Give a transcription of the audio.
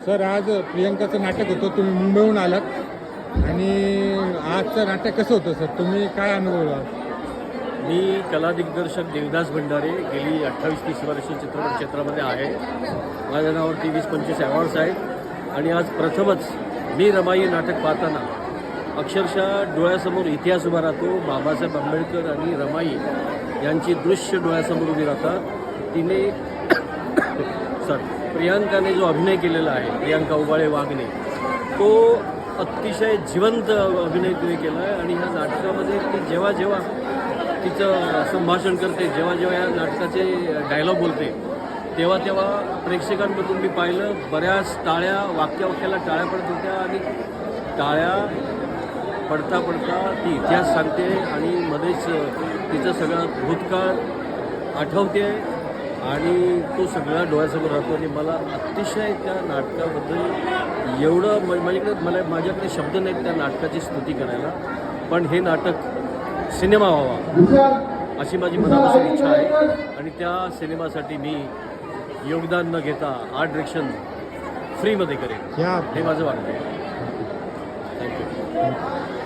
Sir, आज प्रियंकाचं नाटक होतं, तुम्ही मुंबईहून आलात आणि आजचं नाटक कसं होतं सर? तुम्ही काय अनुभवला? मी कला दिग्दर्शक देवदास भंडारे गेली 28-30 वर्ष चित्रपट क्षेत्रामध्ये आहे. माझ्या नावावरती 20-25 अवॉर्ड्स आहेत आणि आज प्रथमच मी रमाई नाटक पाहताना अक्षरशः डोळ्यासमोर इतिहास उभा राहतो. बाबासाहेब आंबेडकर आणि रमाई यांची दृश्य डोळ्यासमोर उभी राहतात. तिने प्रियांकाने जो अभिनय केलेला आहे, प्रियांका उबाळे वाघने, तो अतिशय जिवंत अभिनय तिने केला आहे. आणि ह्या नाटकामध्ये ती जेव्हा जेव्हा तिचं संभाषण करते, जेव्हा जेव्हा या नाटकाचे डायलॉग बोलते, तेव्हा तेव्हा प्रेक्षकांमधून मी पाहिलं बऱ्याच टाळ्या, वाक्याला टाळ्या पडत होत्या आणि टाळ्या पडता पडता ती इतिहास सांगते आणि मध्येच तिचं सगळं भूतकाळ आठवते आणि तो सगळा डोळ्यासमोर राहतो. आणि मला अतिशय त्या नाटकाबद्दल एवढं माझ्याकडे शब्द नाहीत त्या नाटकाची स्तुती करायला. पण हे नाटक सिनेमा व्हावा अशी माझी मनापासून इच्छा आहे आणि त्या सिनेमासाठी मी योगदान न घेता आर्ट डिरेक्शन फ्रीमध्ये करेन, हे माझं वाक्य आहे. थँक्यू.